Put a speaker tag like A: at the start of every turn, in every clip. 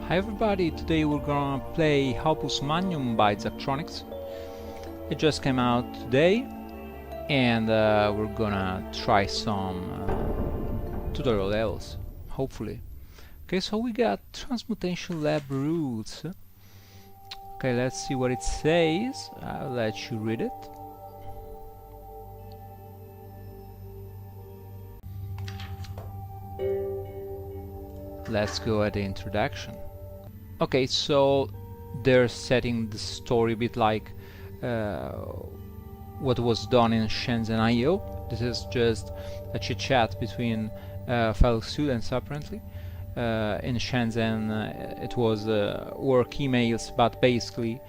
A: Hi everybody, today we're gonna play Opus Magnum by Zachtronics. It just came out today and we're gonna try some tutorial levels, hopefully. Okay, so we got Transmutation Lab rules. Okay, let's see what it says. I'll let you read it. Let's go at the introduction. Okay, so they're setting the story a bit like what was done in Shenzhen IO. This is just a chit chat between fellow students apparently. In Shenzhen it was work emails, but basically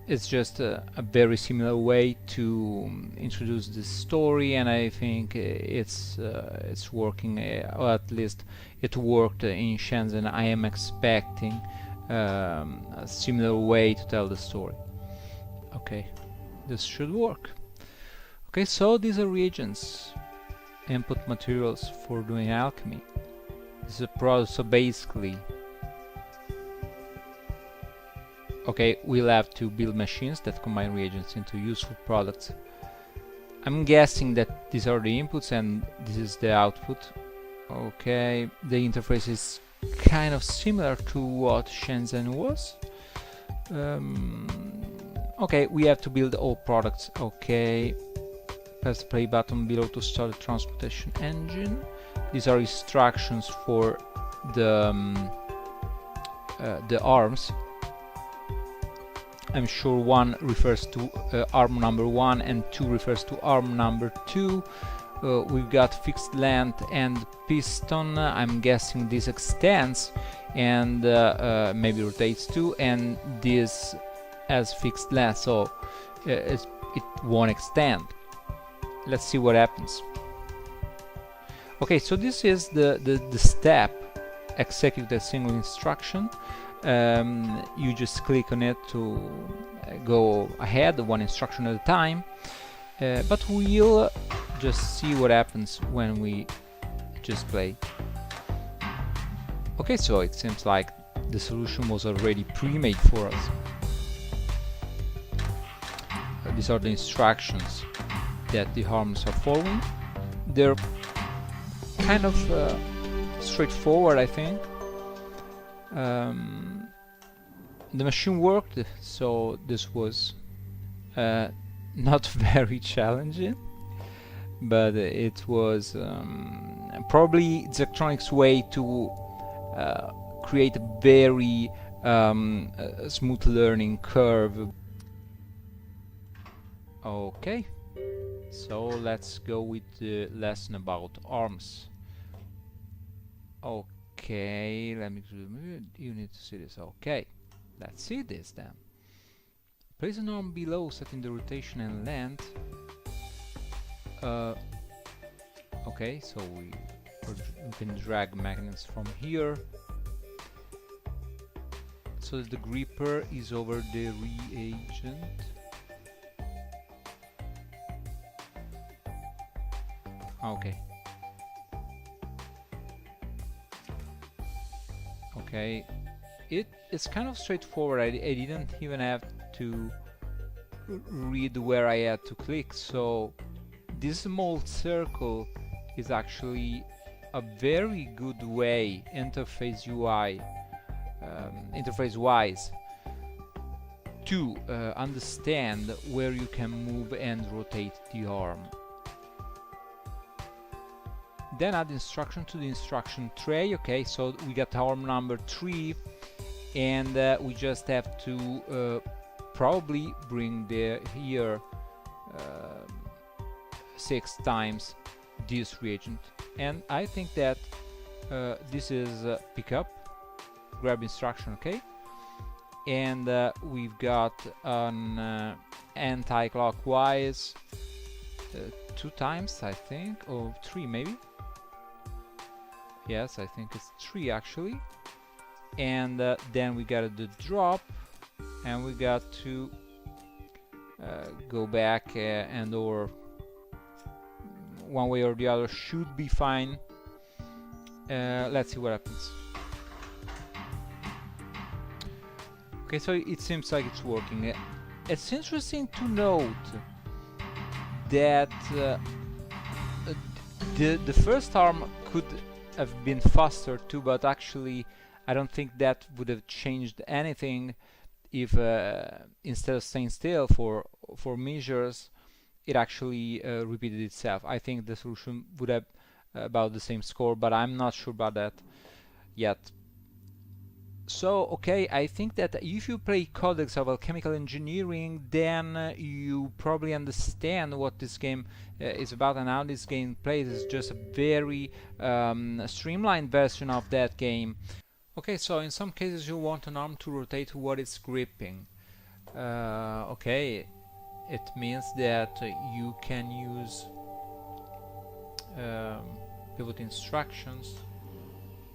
A: it's just a very similar way to introduce this story, and I think it's working, or at least it worked in Shenzhen. I am expecting a similar way to tell the story. Okay, this should work. Okay, so these are reagents, input materials for doing alchemy. This is a process, so basically, okay, we'll have to build machines that combine reagents into useful products. I'm guessing that these are the inputs and this is the output. Okay, the interface is kind of similar to what Shenzhen was. Okay, we have to build all products. Okay, press the play button below to start the transportation engine. These are instructions for the arms. I'm sure 1 refers to arm number 1 and 2 refers to arm number 2. We've got fixed length and piston. I'm guessing this extends and maybe rotates too, and this has fixed length, so it won't extend. Let's see what happens. Okay, so this is the step: execute a single instruction. You just click on it to go ahead, one instruction at a time, but we'll just see what happens when we just play. Okay, so it seems like the solution was already pre-made for us. These are the instructions that the arms are following. They're kind of straightforward, I think. The machine worked, so this was not very challenging, but it was probably Zachtronics' way to create a very smooth learning curve. Okay, so let's go with the lesson about arms. Okay, let me do. You need to see this. Okay, let's see this then. Place an arm below, setting the rotation and length. Okay, so we can drag magnets from here, so that the gripper is over the reagent. Okay. Okay, it's kind of straightforward. I didn't even have to read where I had to click, so this small circle is actually a very good way, interface-wise, to understand where you can move and rotate the arm. Then add instruction to the instruction tray. Okay, so we got arm number 3, and we just have to probably bring here 6 times this reagent. And I think that this is pick up, grab instruction. Okay, and we've got an anti-clockwise 2 times, I think, or 3 maybe. Yes, I think it's 3 actually. And then we got the drop, and we got to go back and or one way or the other should be fine. Let's see what happens. Okay, so it seems like it's working. It's interesting to note that the first arm could have been faster too, but actually I don't think that would have changed anything if instead of staying still for measures, it actually repeated itself. I think the solution would have about the same score, but I'm not sure about that yet. So, okay, I think that if you play Codex of Alchemical Engineering, then you probably understand what this game is about and how this game plays. It's just a very streamlined version of that game. Okay, so in some cases you want an arm to rotate what it's gripping. Okay, it means that you can use pivot instructions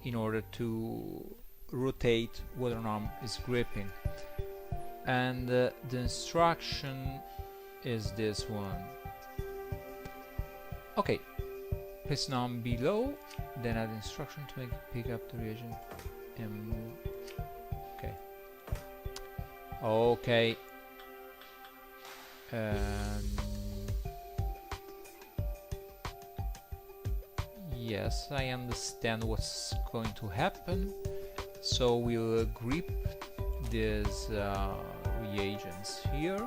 A: in order to rotate what an arm is gripping, and the instruction is this one. Okay, place an arm below, then add instruction to make it pick up the reagent and move. Okay, yes, I understand what's going to happen. So we'll grip these reagents here,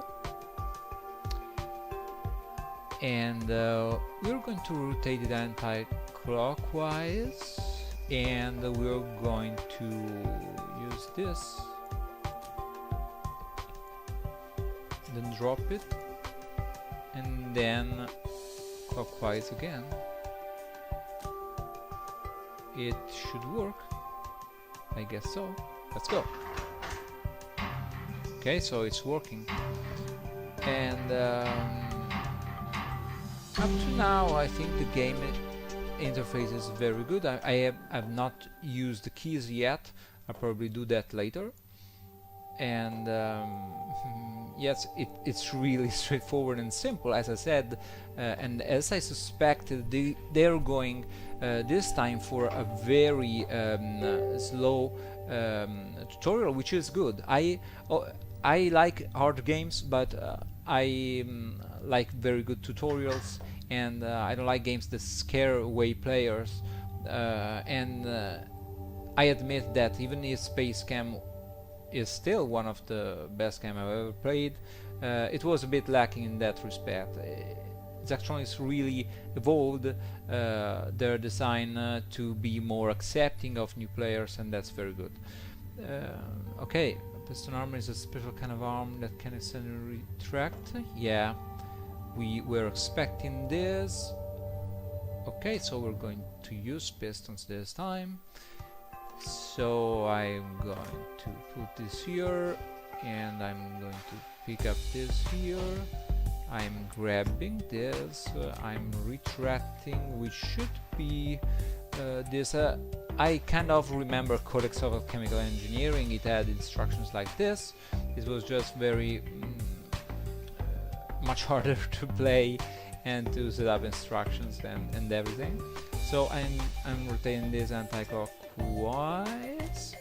A: and we're going to rotate it anti-clockwise, and we're going to use this, then drop it, and then clockwise again. It should work. I guess so. Let's go. Okay, so it's working, and up to now I think the game interface is very good. I have not used the keys yet. I'll probably do that later, and yes, it's really straightforward and simple, as I said, and as I suspected, they're going this time for a very slow tutorial, which is good. I like hard games, but I like very good tutorials, and I don't like games that scare away players, and I admit that even if Space Cam is still one of the best games I've ever played, it was a bit lacking in that respect. Zachtronics really evolved their design to be more accepting of new players, and that's very good. Okay, piston arm is a special kind of arm that can instantly retract. Yeah, we were expecting this. Okay, so we're going to use pistons this time. So I'm going to put this here, and I'm going to pick up this here. I'm grabbing this, I'm retracting, which should be this. I kind of remember Codex of Chemical Engineering. It had instructions like this. It was just very much harder to play and to set up instructions and everything. So I'm rotating this anti-clockwise,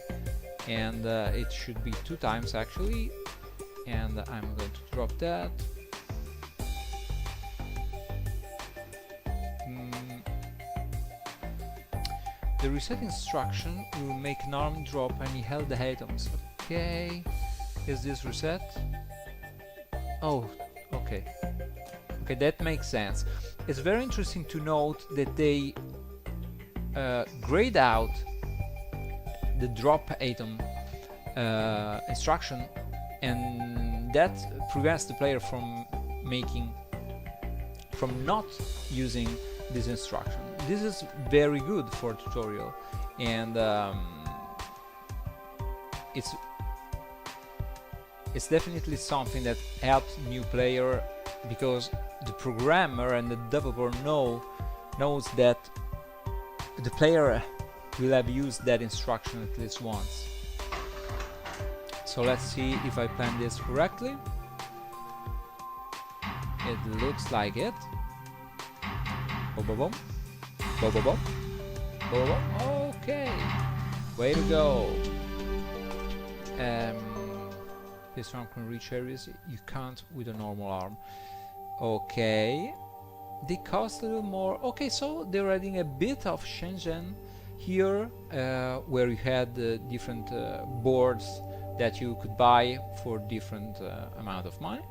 A: and it should be 2 times actually, and I'm going to drop that. The reset instruction will make an arm drop any held items. Okay, is this reset? Oh, okay. Okay, that makes sense. It's very interesting to note that they grayed out the drop item instruction, and that prevents the player from not using this instruction. This is very good for tutorial, and it's definitely something that helps new player, because the programmer and the developer knows that the player will have used that instruction at least once. So let's see if I plan this correctly. It looks like it. Boom, boom, boom. Boom, boom, boom. Boom, boom. Okay. Way to go. This arm can reach areas you can't with a normal arm. Okay, they cost a little more. Okay, so they're adding a bit of Shenzhen here, where you had different boards that you could buy for different amount of money.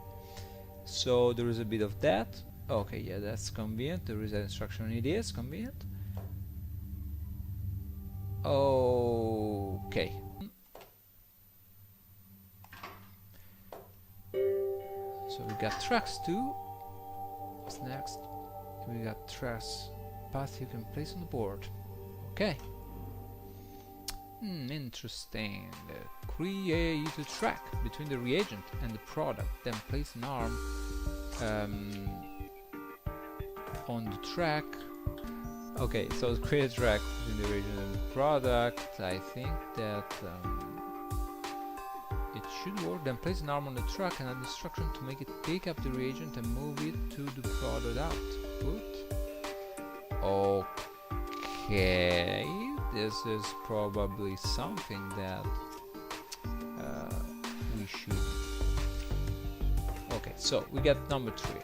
A: So there is a bit of that. Okay, yeah, that's convenient. There is an instruction in it is convenient. Okay. So we got tracks too. What's next? We got Truss path you can place on the board. Okay. Interesting. Create a track between the reagent and the product, then place an arm on the track. Okay, so create a track between the reagent and the product. I think that it should work. Then place an arm on the track and an instruction to make it pick up the reagent and move it to the product output. Okay, this is probably something that we should. Okay, so we got number 3,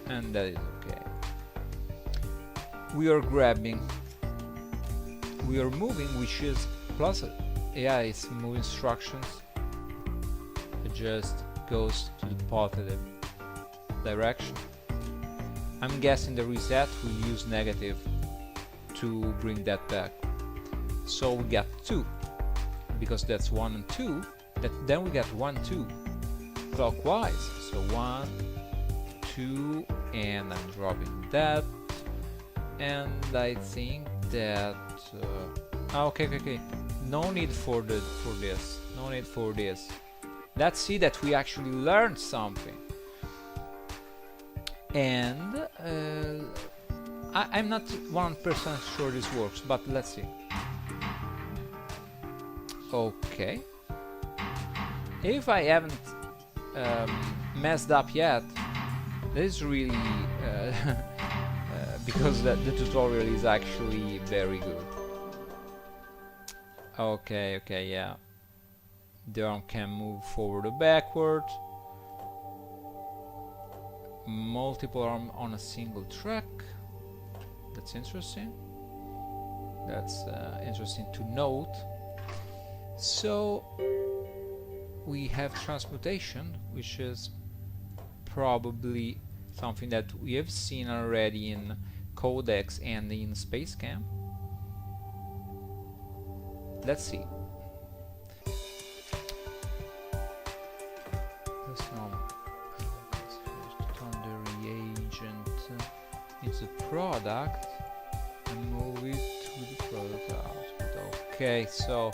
A: and that is okay. We are grabbing, we are moving, which is plus. Yeah, it's move instructions. It just goes to the positive direction. I'm guessing the reset will use negative to bring that back. So we got 2, because that's 1 and 2. Then we got 1, 2 clockwise. So 1, 2, and I'm dropping that. And I think that okay. No need for this. No need for this. Let's see that we actually learned something. And I'm not 1% sure this works, but let's see. Okay. If I haven't messed up yet, this is really because the tutorial is actually very good. Okay, yeah. The arm can move forward or backward. Multiple arm on a single track. That's interesting. That's interesting to note. So we have transmutation, which is probably something that we have seen already in Codex and in Space Camp. Let's see. That's normal. Turn the reagent into the product and move it to the product output. Okay, so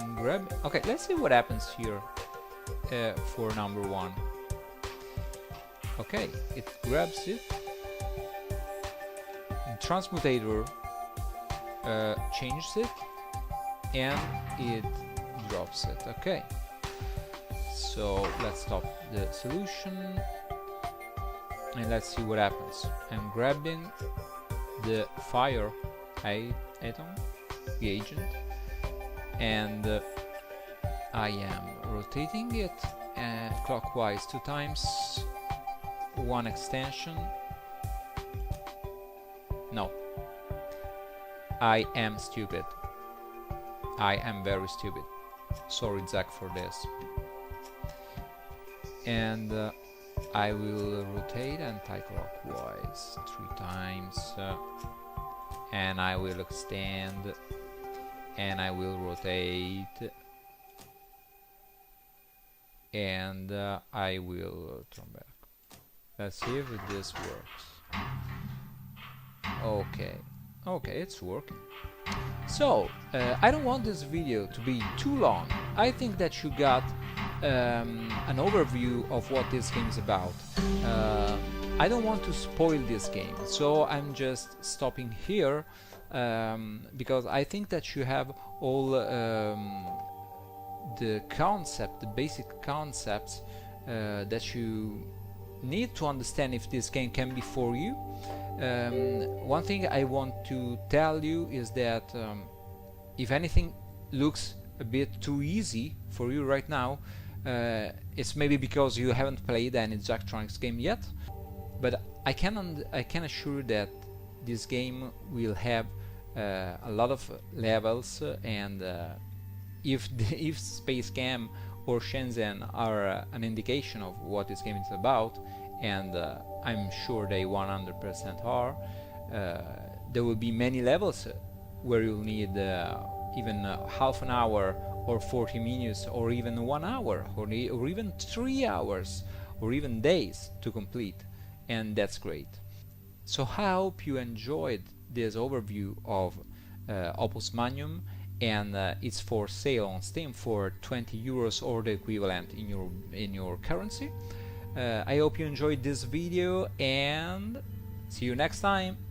A: and grab. Okay, let's see what happens here for number 1. Okay, it grabs it. And transmutator changes it, and it drops it. Okay, so let's stop the solution and let's see what happens. I'm grabbing the fire atom reagent, and I am rotating it clockwise 2 times, 1 extension. No, I am stupid. I am very stupid. Sorry, Zach, for this. And I will rotate anti-clockwise 3 times, and I will extend, and I will rotate, and I will turn back. Let's see if this works. Okay, it's working. So I don't want this video to be too long. I think that you got an overview of what this game is about. I don't want to spoil this game, so I'm just stopping here, because I think that you have all the basic concepts that you need to understand if this game can be for you. One thing I want to tell you is that if anything looks a bit too easy for you right now, It's maybe because you haven't played any Zachtronics game yet, but I can assure that this game will have a lot of levels, and if Space Cam or Shenzhen are an indication of what this game is about, and I'm sure they 100% are, there will be many levels where you'll need even half an hour or 40 minutes or even 1 hour or even 3 hours or even days to complete, and that's great. So I hope you enjoyed this overview of Opus Magnum, and it's for sale on Steam for 20 euros or the equivalent in your currency. I hope you enjoyed this video, and see you next time.